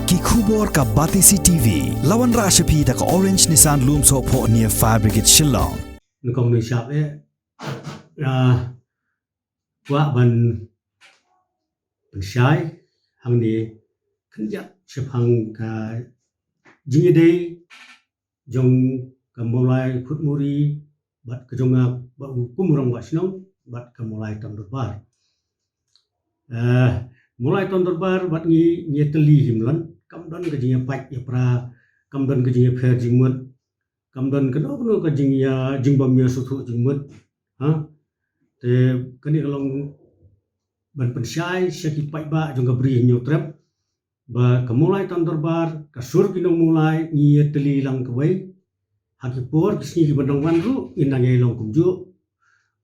ki khubor ka Batisi TV lawan ra shapi ta ka Orange Nissan Loom so pho near Fire Brigade Shillong Nukong ni siap wa ban shai hang ni khnjak chepang ka jingi dei jong ka mulai phut muri bat ka jonga ba kumrong ba sinong bat ka mulai tam bar mulai ton bar bat ngi teli himlan kam don ka jingi pat ya pra kam don ka jingi pher jingmut kam don ka no ka jingi ya jingbam ya suthu jingmut ha te kani kalong ban pensyai syaki pai ba jong ka bri nyu trap ba ka mulai ton bar ka sur kinong mulai ngi teli lang ka wai hakipor kisni ki bandang wan ru inang ye long kumju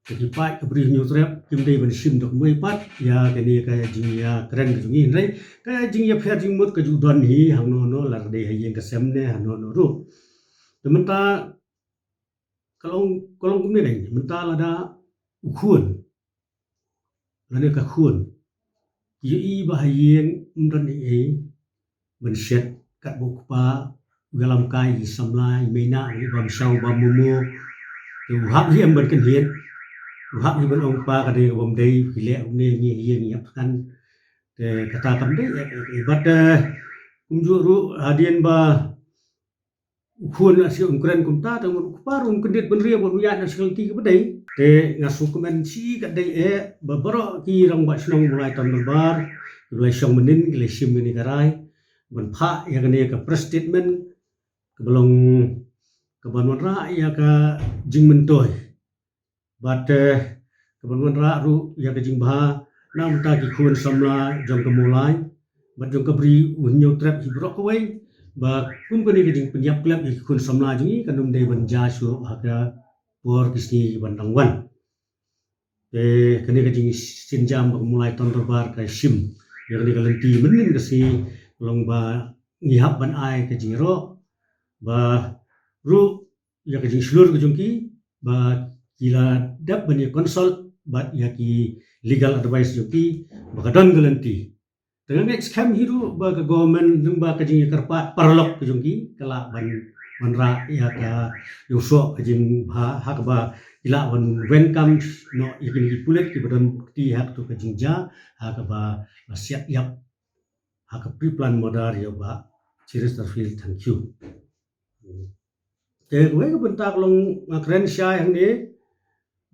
ki pai ka bri nyu trap kim dei ban sim dok mai pat ya kani ka jing ya kren ka ngi nai ka jing ya pher jing mut ka ju don hi hang no lar de hayeng ka sem ne han no ru tementa kalong kum ni dai menta lada ukhuan lane ka khuan yi ba hayeng umdan ei ban shet kat buk pa galam kai samlai meina ni bam sau bam mumu tu hab hi am ban kan hien hab hi ban ong pa ka de bam dei hile ne ni hien yap kan te kata kam dei bat kumju ru hadien ba ukhuan asio ungkren kumta ta mun parum kendit ban ria ban uyan asal ti ka dei te ngasu komen si ka dei ba baro ki rang ba snong mulai ton bar mulai song menin ile sim ni karai ban pha ya ka ne ka press statement belum kebanwan ra ya ka jing mentoy but kebanwan ra ru ya ka jing ba nam ta ki khun samla jong ka mulai bat jong ka bri unyo trap hi bro ko wai ba company ka jing penyap klap ki khun samla jingi kanum dei ban ja su aga por kisni ban dangwan kani ka jing sinjam ba mulai ton bar ka sim ya ka lenti menin ka si long ba ngihap ban ai ka jing ro ba ru ya ka jing slur ka jongki ba kila dap bani consult ba ya ki legal advice jongki ba ka don galanti dengan next scam hiru ba ka government dung ba ka jing karpa parlok ka jongki kala ban ra ya ka yuso ka jing ha hak ba ila ban welcome no ikin ki pulet ki badan ti hak tu ka jing ja hak ba siap yap hak pre plan modar ya ba serious feel thank you te gue ko bentak long keren syai hang ni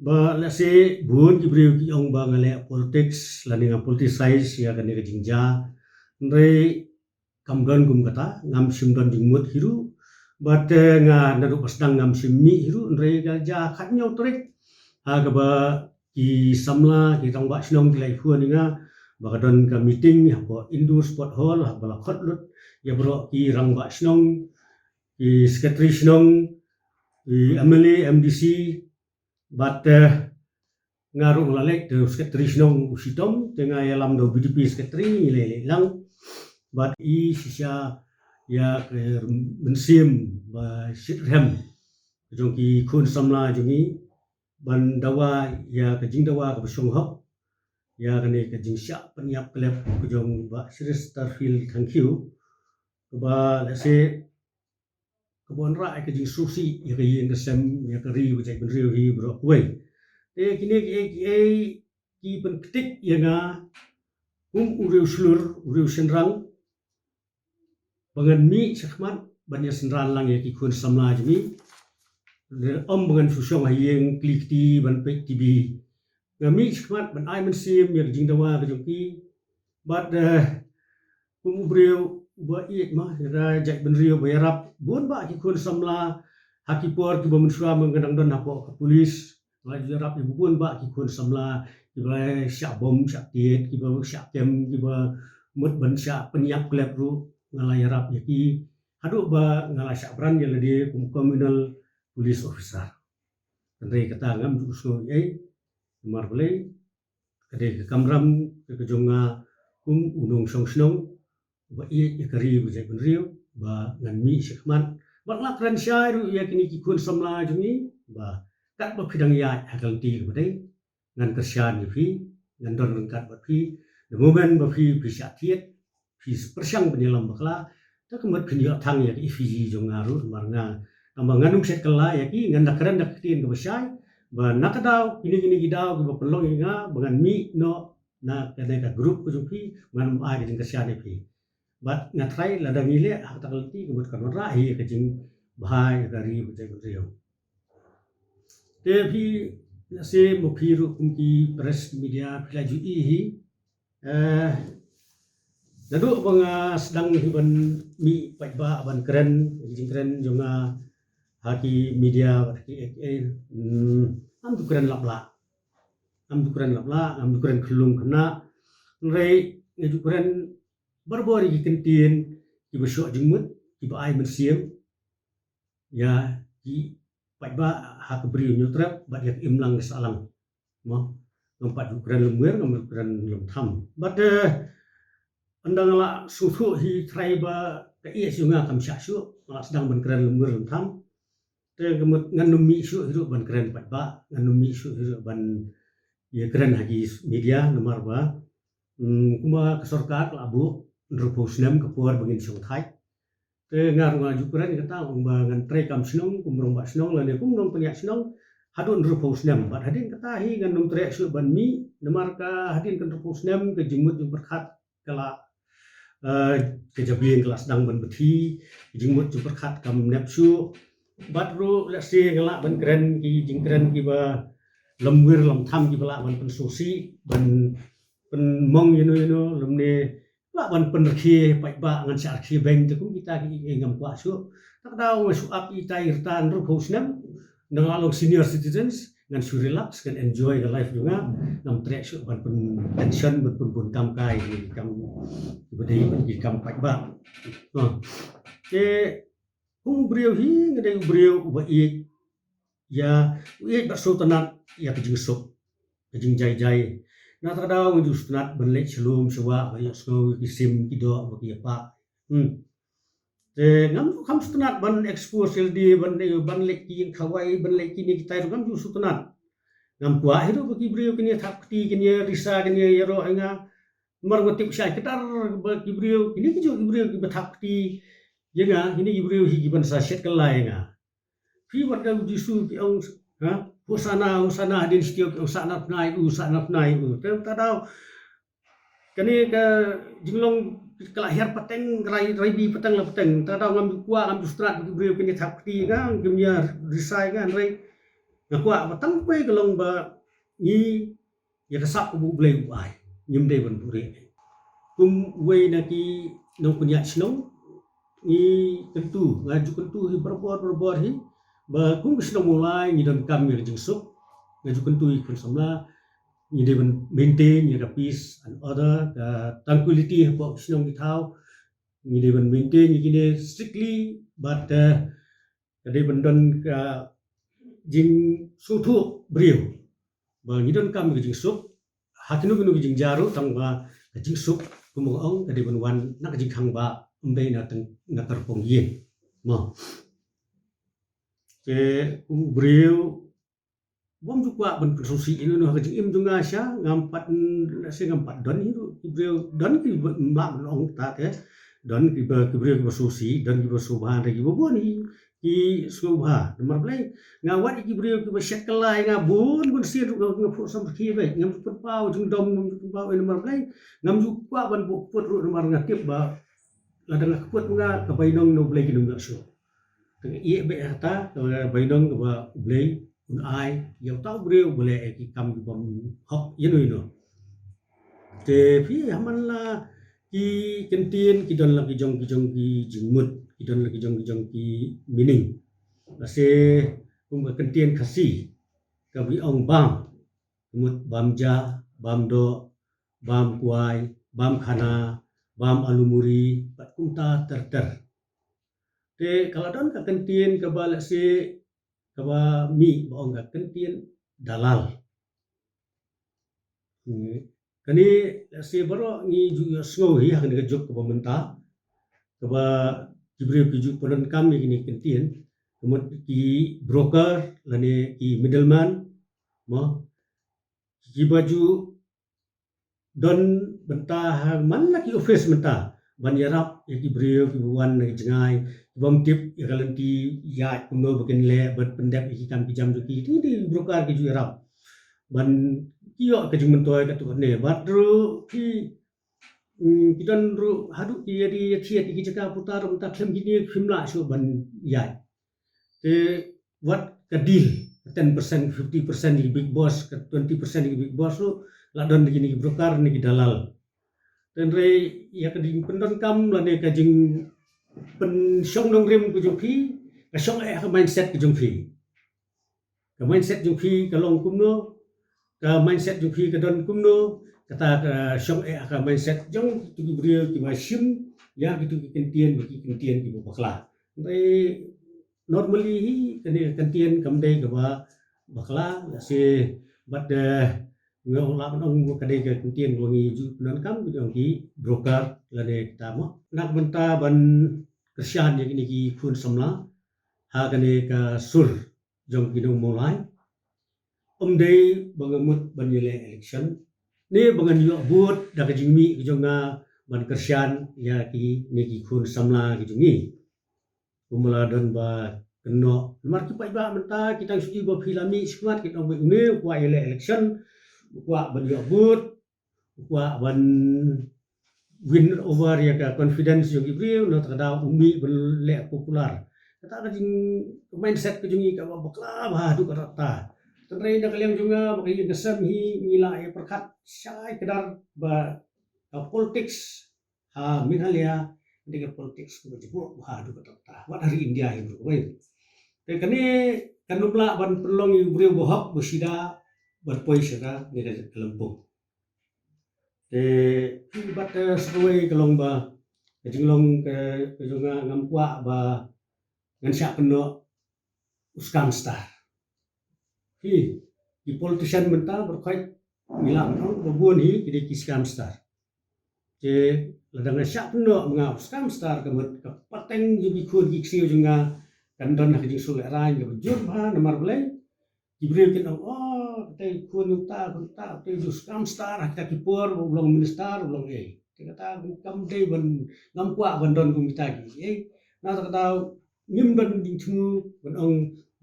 ba la se bun ki briu ki ong ba ngale politics la ni ngam politicize ya kan ni ka jingja ndai kamgan gum kata ngam sim don jingmut hiru but nga naru pasdang ngam sim mi hiru ndai ga ja khat nyau trek ha ka ba ki samla ki tong ba snong ki lai fu ni nga ba ka don ka meeting ha po indoor sport hall ha ba khot lut ya bro ki rang ba snong i secretary snong i MLA MDC but ngaru lalek de secretary snong usitom tenga yalam do BDP secretary le lang but i sisa ya ke mensim ba sitrem jong ki khun samla jongi ban dawa ya ke jing dawa ka besong hok ya kane ke jing sya penyap klep jong ba serious feel thank you ba la se kebon ra ke jing susi ya ke yin ke sem ya ke ri bu jai ben riu hi bro wei kini ki pen ketik ya nga uriu slur uriu senrang bangan mi sakhmat banya senran lang ya ki khun samla jimi om bangan susong hayeng klik ti ban pe tv ngami sakhmat ban ai men sim ya jing dawa ke jongki but uriu ba iet mah ra jai ben riu bayarap bun ba ki khun samla hakipor ki bamun swa mengadang don hapo ke polis ngai jarap ibu pun ba ki khun samla ki ba sya bom sya tiet ki ba sya kem ki ba mut ban sya penyap klep ru ngalai rap ya ki hadu ba ngalai sya bran ya ladi communal police officer andre kata ngam ju so ai mar boleh kade ke kamram ke jonga unong song snong ba i kari bu jai ben riu ba ngan mi sikman ba lakran syai ru ya kini ki khun samla jungi ba kat ba phidang ya hakal ti ba dei ngan kersyan ni phi ngan don kat ba phi the moment ba phi sya tiet Fis persiang penyelam bakla ta kemet kenyo thang ya ki Fiji jong ngaru marnga ambangan set kala ya ki ngan nakran dak tin ke besai ba nakadaw gini gidaw ke pelong nga bangan mi no na ka grup ko jupi ngan ai ke kasian pi bat ngatrai ladang ile hak takalti kemet kan rahi ke jing bahai dari betul te phi se mo phiru kumki press media pelaju hi Nadu bang sedang hiban mi paiba ban keren jing keren jonga haki media haki am tu keren lapla am tu keren kelung kena rei ngeju keren barbori ki kentin ki besok jengmut ki ba ai mensiam ya ki paiba hak beri nyutrap ba yak imlang salang mo ngompat keren lemwer ngom keren yom tham but andang la susu hi traiba ka iya sunga kam syasu la sedang ban keren lemur tham te gemut nganumi su hiru ban keren patba nganumi su hiru ban ye keren hagi media nomor ba kuma kesorkat labu ndrupo snem kepuar bangin song thai te ngar ngaju keren kata umba ngan tre kam snong kumrong ba snong la ne kumrong penyak snong hadun ndrupo snem bat hadin kata hi nganum tre su ban mi nomor ka hadin kan ndrupo snem ke jemut jum berkat kala kejabian kelas sedang berbeti jengmut super khat kam nepsu batru lasi ngelak ban keren ki jing keren ki ba lemwir lam tham ki bala ban pensusi ban mong lemne la ban penrki pai ba ngan sa ki beng te ku kita ki ngam kwa su tak daw su ap ita irtan ru posnem nang senior citizens ngan su relax kan enjoy the life juga ngam trek su ban pension ban pun kam kai kam berdei bagi kam pai ba ke beriau hi ngade beriau ba i ya ba sultanat ya kejing sok kejing jai na ta daw ngu sultanat benlek selum sewa ba ya sko kisim kido bagi apa te ngam kam sultanat ban expose di ban lek ki khawai ban lek ki ni kita ngam sultanat ngam kwa hidu bagi beriau kini thakti kini risa kini yaro anga marwati usai ketar bagi beriau kini kijo beriau ki bathakti yenga kini beriau hi giban sa set kelai nga fi warga jisu ki ong usana hadin setiap usana nai ta daw kani ka jinglong kelahir peteng rai bi peteng la peteng ta daw ngam kwa ngam strat bagi beriau kini thakti nga kimnya risai nga rai ngakwa batang pe kelong ba ni ya kasap bu blai uai nyum dei ban puri kum wei na ki nong punya snong ni tentu ngaju tentu hi berbor hi ba kum snong mulai ni don kam mi jing sup ngaju tentu hi kun samla ni dei ban maintain ya peace and order tranquility bo snong ki thau ni dei ban maintain ni kine strictly but dei ban don jing sutu beriu ba ni don kam mi jing sup hakinu kinu jing jaru tang ba jing sup kumong ong kadi ban nak jing khang ba umbe na tang na terpong yin mo ke beriu bom juga ban susi ini no jing im junga sya ngampat don hiru beriu don ki ma long ta ke don ki beriu ki susi don ki subhan ki bon ki subha nomor play ngawat ki beriu ki basyat kelai ngabun gun sir ngapu sam ki be ngam pau jung dom pau nomor play ngam ju kwa ban bu put ru nomor ngatip ba ladang put nga ka bainong no play ki dum so teng ie be hata ka bainong ka ba play un ai yau tau beriu boleh ki kam ki bom hok yeno te phi haman la ki kentin ki don la ki jong ki jingmut idon lagi jong ki mining ase kentin khasi kabi ong bam mut bamja bamdo bam kuai bam khana bam alumuri pat kumta ter te kalau don ka kentin ka bal se ka ba mi ba ong ka kentin dalal kani se baro ni ju sngo hi ha ni jok ka pemerintah ka ba diberi tujuh peran kami ini kentian, kemudian ki broker, lani ki middleman, mo ki baju don bentah mana ki office bentah ban yarap ya ki brio ki buan na jengai bom tip ya kalanti ya kuno bakin le bat pendap ki kam ki jam ki di brokar ki ju yarap ban kio ke jing mentoy ka tu ne bat ru ki kidan ru hadu ki di thiet ki jaka putar ta khem ki ni khimla su ban ya te what ka deal 10% 50% di big boss ke 20% di big boss lu ladon ni brokar ni dalal dan re ya ka ding pendon kam la ne ka jing pen song dong rim ku jung phi ka song ka mindset ku jung phi ka mindset jung phi ka long kum no ka mindset jung phi ka don kum no kata ka song ka mindset jong tu ki brio ki ma shim ya ki tu ki kentien ki bakla re normally hi kani kentien kam dei ka ba bakla la se but ngau la nong ka dei ka kentien ko ngi ju nan kam ku jong ki broker la ne ta mo nak benta ban Kersian yang ini ki kun samla ha kane ka sur jong kidong mulai dei bangamut banile election ni bangan yo but da ka jingmi ki jonga ban Kersian ya ki ni ki kun samla ki jongi kumala don ba keno mar ki pai ba menta kita suji ba filami squad ki dong ni kwa ile election kwa ban yo but kwa ban win over ya ka confidence yung ibriw no takada umi bele popular kata ka jing mindset ko jing ka bakla ba du ka ta tanrai na kalyang junga baki gasam hi ngila ya perkat sai kedar ba politics ha minhalia de politics ko jibo ba du ka ta wat hari India ibu ko te kani kanubla ban pelong ibriw bohok bosida berpoi sira ni ka kelempung bat sesuai kelong ba kejinglong ke jonga ngam kwa ba ngan sya peno uskam star di politician menta berkai milang no babun hi kidi kiskam star je ladang sya peno menga uskam star kemet ke pateng yubi kun giksiu jonga kandon ha kijing sule rai ke bejur ba namar belai diberi kita tay kun ta tay jus kam star kita kipur belum minister belum kita ta kam day ban ngam kwa ban don kum kita gi na ta ta ngim ban ding thu ban ong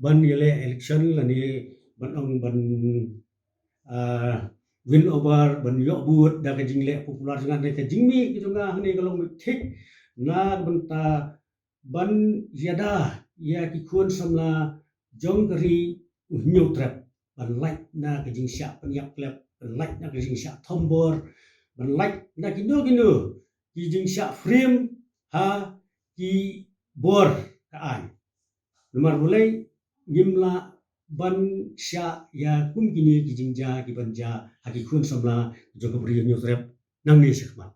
ban yele election la ni ban ong ban win over ban yo but da ka jingle popular jangan ka jingmi ki jonga ni kalong thik na ban ta ban yada ya ki kun samla jongri nyutrap ban like na ke jing sya penyak klep ban like na ke jing sya thombor ban like na kino ki jing sya frame ha ki bor ka ai nomor mulai ngimla ban sya ya kum kini ki jing ja ki ban ja ha ki kun samla jong ke bri nyutrap nang ni sekmat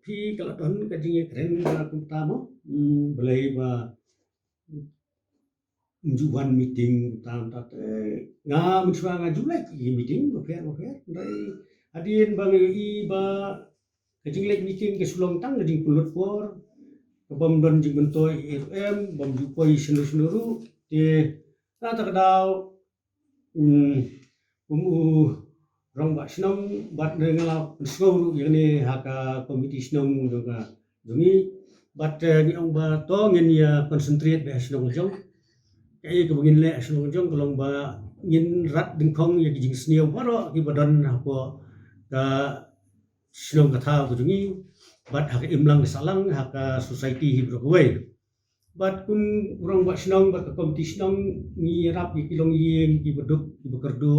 phi kalau don ka jing keren ka kum tamo belai ba juan meeting tam tat nga menswa nga julek meeting bofer dai adien bang i ba kejing lek meeting ke sulong tang ngajing pulut por kebam don jing bentoy FM bam jupoi senuru te ta ta dau rong ba snong bat ngala skoro yani haka komiti snong juga jungi bat ni ong ba to ngin ya concentrate be snong jong cái cái begin le asun jong kolong ba ngin rat ding khong ya kijing sniu baro ki badan hapo ka snong ka tha ko jungi bat hak imlang salang hak society hi bro way bat kun urang ba snong ba komiti snong ni rap ki kilong yeng ki beduk ki bekerdu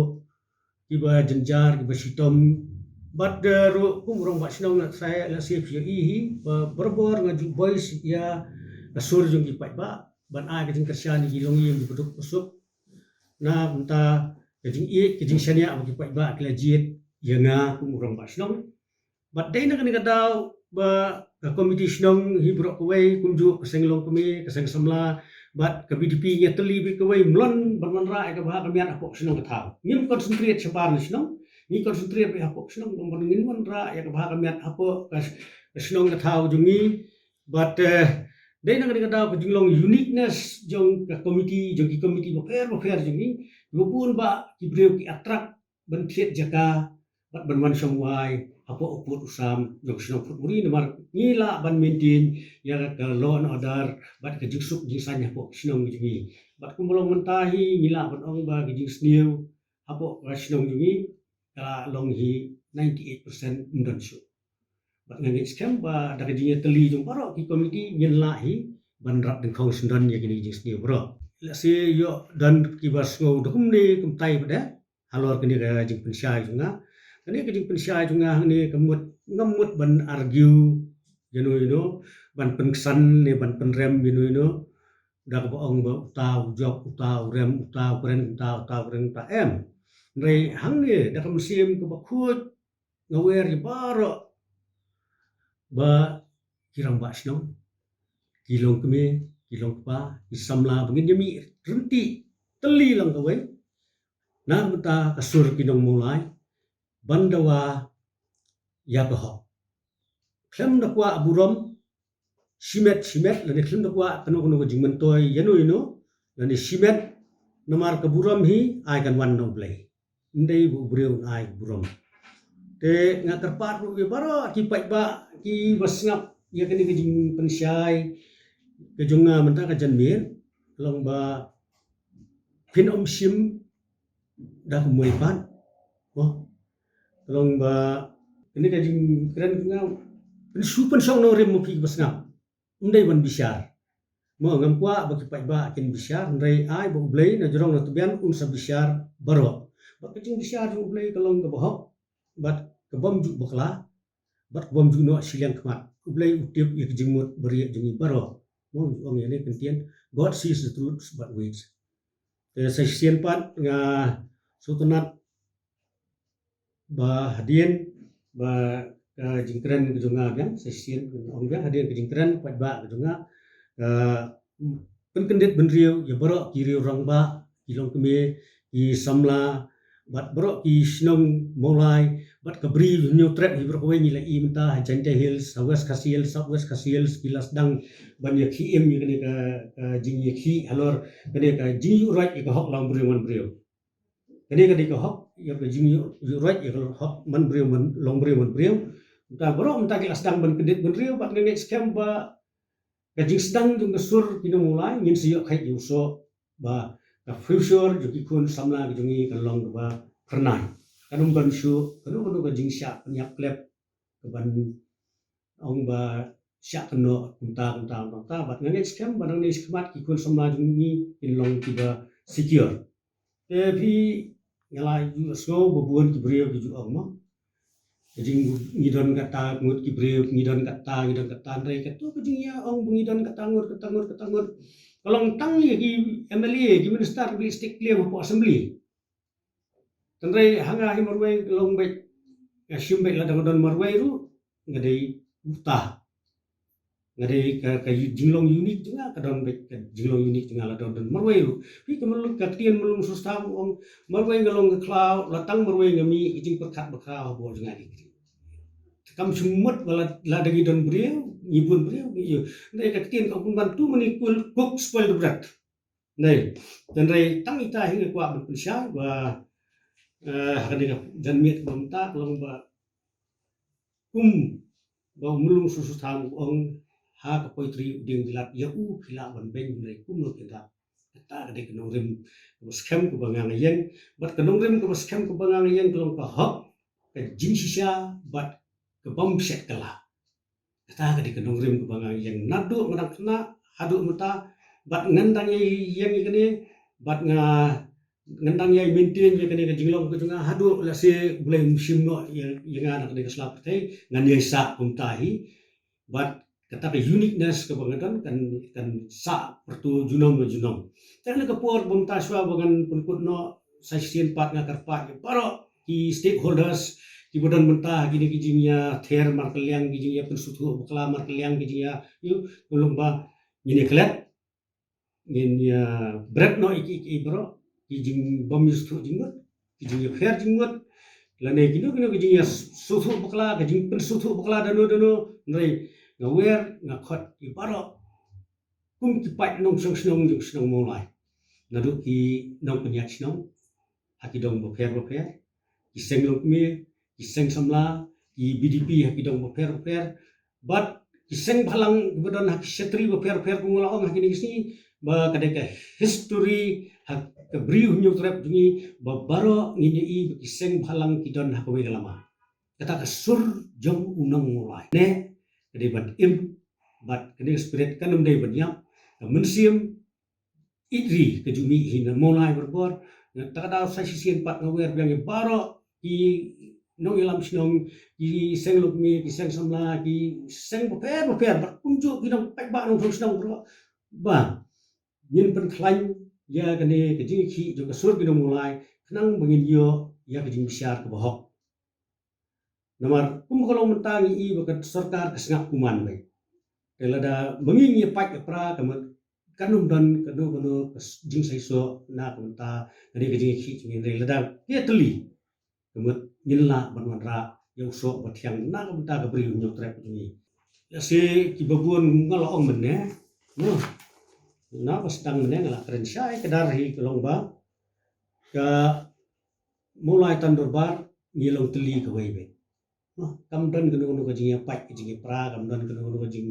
ki ba jenjar ki ba sitom bat ru kum urang ba snong nak saya la sip hi ba berbor ngaju boys ya asur jong ki pai ba ban ai kejing Kersian di long yeng duduk usuk na benta kejing sania bagi pai ba kelajit yenga kumurang ba snong bat dei nak ni kadau ba komiti snong hibrok kuwei kumju kesenglong kumi keseng samla bat ke BDP nya teli bi kuwei mlon ban ra ka ba kamian apok snong ka ngim concentrate sebar ni snong ni concentrate bi apok snong ban ngin wan ra ya ka ba kamian apok ka snong ka jungi but dai nang kada pajinglong uniqueness jong ka committee jong ki committee bofer jong ni gopun ba ki breu ki attract ban thiet jaka bat ban wan song wai apa uput usam jong sinong put muri namar ngila ban maintain ya ka law and order bat ka jiksuk jingsanya po sinong jingi bat kumulong mentahi ngila ban ong ba gijing sniu apo ka sinong jingi ka long hi 98% mdon su bat ngangi scam ba da jingi teli jong paro ki komiti ngin la hi ban rap deng khong sindan ya gini jing sniu bro la si yo dan ki bas ngau dokum ni kum tai pada halor kini ka jing pensyai junga kani ka jing pensyai junga ni kemut ngemut ban argue you ban penkesan ni ban penrem you da ka ong ba utau job utau rem utau kren utau kren ta em rei hang ni da ka musim ka ba khut ngawer ji baro ba kirang ba snong kilong kemi kilong pa isamla bangin jami renti teli lang kawai na mata kasur kinong mulai bandawa ya bahok klem na kwa aburom simet lani klem na kwa kanu jingmen toy yanu lani simet namar kaburom hi ai kan wan no blai ndai bu breu ai burom te ngatar pat ru baro ki pai ba ki basngap ya kani jing pensyai kejunga menta ka janmir long ba pin sim dah kumui pan long ba ini ka jing keren nga super song no rem mo pi basngap ndai ban bisyar mo ngam kwa ba ki pai ba kin bisyar ndai ai bo blai na jorong na tubian sa bisyar baro ba ka jing bisyar jo blai kalong ka bohok bat ka bom ju bakla bat bom ju no siliang kmat blai utip ya jing mot bari jing baro mo ong ini kentian God sees the truth but waits sa sian pat nga sutunat ba hadien ba jingkren kejunga biang sesien ong biang hadien kejingkren pat ba kejunga penkendit benriu ya baro kiri orang ba kilong keme ki samla bat baro ki sinong molai bat kabri new trap hi bro kawai ni la imta jante hills southwest khasiel kilas dang ban ya ki em ni kene ka jing ya ki alor kene ka jing right ka hok lang briu man briu kene ka hok ya ka jing right ya hok man briu man long briu man briu ta bro mta kilas dang ban kedit ban briu bat ngene scam ba ka jing sedang jung kesur kino mulai ngin siyo khai yuso ba ka future ju ki kun samla jungi ka long ba pernai kanum ban shu kanu ka jing sya nyak klep ka ban ong ba sya kano kunta bat ngene scam banang ni skmat ki kun samla jungi in long ki ba secure te phi ngala yu so bubuan ki brio ki ju ong mo jing ngidon kata ngut ki brio ngidon kata ndai ka tu jing ya ong ngidon kata ngut kalong tang ni ki MLA ki minister bi stick clear po assembly tandai hanga hi marwai long bai asyum bai ladang don marwai ru ngadai utah ngadai ka jinglong unit juga ka don bai jinglong unit juga ladang don marwai ru pi kemelung ka tien melung sustam ong marwai ngalong ka cloud latang marwai ngami ijing perkat bakau bo juga di kam sumut wala ladang don brio ngibun brio yo ndai ka tien ka bantu menikul cook spoil the bread ndai tandai tang ita hi kwa ban pensya ba hakadinga janmiet bamta long ba ba mulung susu thang ong ha ka poitri ding dilat ya phila ban beng nei no kita ta de no rim ko scam ko bangang yen bat ka no rim ko scam ko bangang yen long ka hok ka jing shisha bat ka bom set kala ta ka de no rim ko bangang yen nadu ngadang kena hadu mata bat ngandang yen ikene bat nga ngandang yai maintain ya kene jinglong ko junga hadu la se bulai musim no yang anak de slap tai ngan yai sa kumtahi but kata ke uniqueness ke bangadan kan sa pertu junong tan ke por bumta swa bangan punkut no section part ngakar part paro ki stakeholders ki bodan menta gini gijinya ther markeliang gijinya pensutu bakla markeliang gijinya yu lomba ini klet ya bread no iki bro kijing bom yustu jingut kijing fair jingut lane kino kijing susu bakla kijing pensutu bakla dano nrai ngawer ngakot ibaro kum kipat nong snong mulai nadu ki nong penyak snong haki dong bo fair kiseng lokmi kiseng samla ki BDP hakidong beper but kiseng balang kebetulan hak setri beper kungulaong hakini sini ba kadeka history hak kebriu nyu trap jungi ba baro ngini i kiseng balang kidon hakawe lama kata kasur jong unang mulai ne kede bat im bat kede spirit kanum dei banyam mensiam idri kejumi hina mulai berbor takada sa sisien pat ngawer biang baro ki nong ilam sinong ki seng lukmi ki seng samla ki seng beper bat kunjuk kinong pai ba nong sinong bro ba yin pen klain ya kene kejing ki jo kasur kinong mulai kenang bengin yo ya kejing bisyar ke bohok nomor kalau mentangi i bakat sarkar kesengak kuman baik kelada mengingi pai pra kamat kanum dan kanu jing saiso na kumta kene kejing ki jing lada ya teli kamat nyilla banwanra yang so batyang na kumta ka bri nyo trap ni ya si kibabun ngalaong menne no na pastang menne ngala keren syai kedarhi kelongba ka mulai tandurbar ngilong teli ka waibe kamdan kenu kajing pai kajing pra kamdan kenu kajing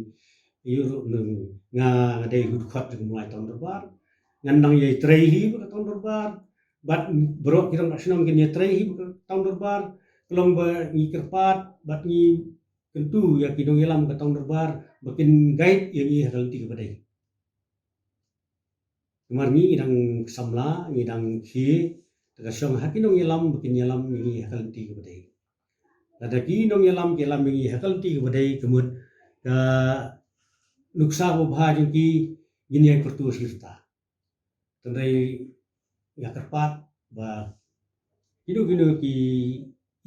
yuru nga ngadai hud khat mulai tahun berbar ngandang ye trehi tahun berbar bat bro kirang nasional mungkin ye trehi tahun berbar kelong ba ngi kerpat bat ngi tentu ya kidong ilam ke tahun berbar makin guide yang ngi halti ke badai kemar ngi idang samla ngidang ki tegasong hakinong ilam makin ilam ngi halti ke badai Ladaki nong yalam mengi hakal ti badai kemut ka nuksa ko bahajung ki gini yang pertu sirta tandai ya kerpat ba kino ki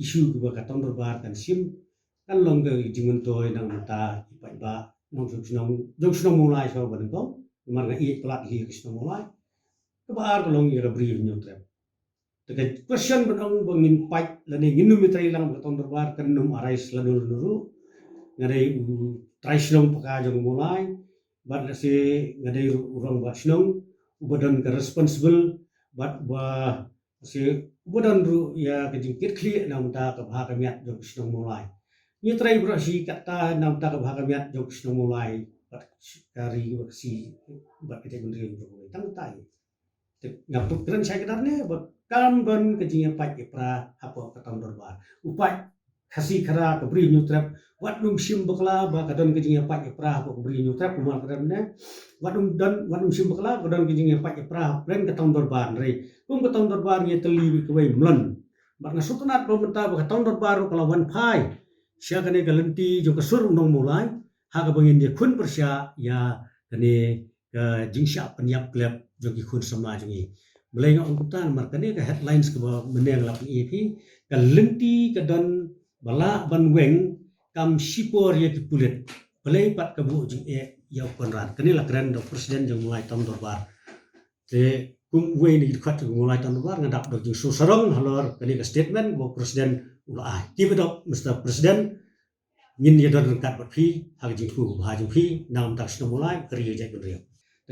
isu ke ba katong berbar kan sim kan long ke jingun toy nang mata ipai ba nong jong mulai so ban ko mar ga i plat hi kisno mulai ke baar ko long ira bri nyo trap Tekat question benang bangin pai lani nginu mitrai lang beton berbar kan num arais lanu nuru ngadai traislong paka jong mulai bat si ngadai urang bat snong ubadan ka responsible bat ba si ubadan ru ya kejingkit kli nam ta ka bha kamiat jong snong mulai ni trai bro si kata nam ta ka bha kamiat jong snong mulai bat kari si bat kete gundri bro tang tai ngapuk keren saya kedarne bat kam ban kejing pai pra apa katang dorbar upai khasi khara kabri nyutrap wadum sim bakla ba kadon kejing pai pra apa kabri nyutrap kumar kadane wadum sim bakla kadon kejing pai pra plan katang dorbar rei katang dorbar ye teli kwai mlan ba nasutunat pementa ba katang dorbar kalawan pai sia kane galenti jo kasur nong mulai ha ka bangin dia kun persya ya kane ka jingsya penyap klep jo ki kun sama jongi mulai ngak ungkutan markane ka headlines ke meneng lap EP ka lenti ka don bala ban weng kam sipor ye ki pulit balai pat ka bu jing ya konran kani la keren do presiden jong mulai tahun dorbar te kum we ni khat mulai tahun dorbar ngadap do jing so sarong halor kani ka statement bo presiden ula ai ti bedok mr presiden ngin ye don kat bat phi ha jing fu ba jing phi nam tak sno mulai kriya jai kun riau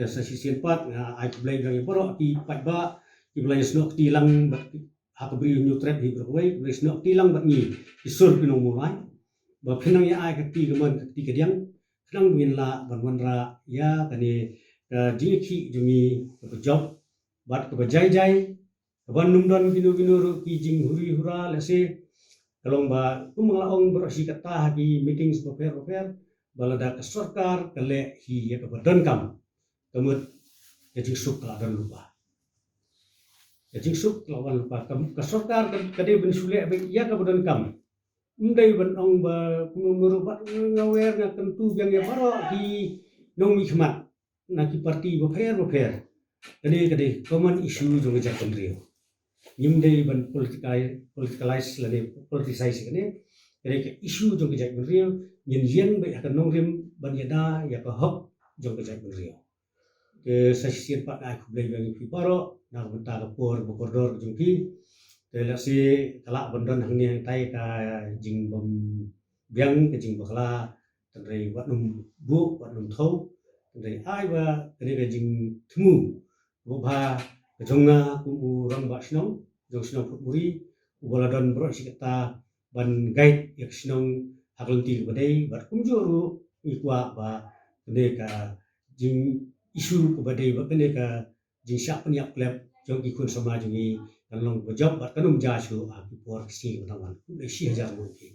sa sisian pat ai blai gang boro ki pat ba ki blai snok tilang ha ka bri new trap hi berwai blai snok tilang bat ni isur pinong mulai ba phinang ya ai ka ti gaman ti ka diang phinang bin la ban wanra ya kani ka jingki jungi ka job bat ka jai ka ban numdan binu ru ki jing huri hura lese kalong ba kumlaong berasi kata ki meetings bofer balada ka sarkar kale hi ya ka badan kam kamut kajing suk lawan lupa kajing suk lawan lupa kam kasarkar kade ben sule be ya ka badan kam ndai ban ong ba kumuru bat ngawer na tentu yang ya baro di nong mikmat na ki parti bofer kade common issue jong ja kendrio nyimdei ban politicalize lane politicize kade ke issue jong ja kendrio nyen yen be ka nong rim ban yada ya ka hok jong ja kendrio ke sasisian pat ai kublai bagi piparo na benta ka por bokordor jungki te la si kala bondon hang ni tai ka jing bom biang ke jing bakla tandai watnum bu watnum thau tandai ai ba kene ka jing thmu bo ba jonga ku rang ba snong jong snong put muri ubaladon bro si kata ban guide yak sinong haklunti badai bat kumjoru ikwa ba kene ka jing isu ko badai ba kene ka jing syak penyak klep jong ikun sama jungi kalong bajab bat kanum jasu a por si utaman le si hajar mo ki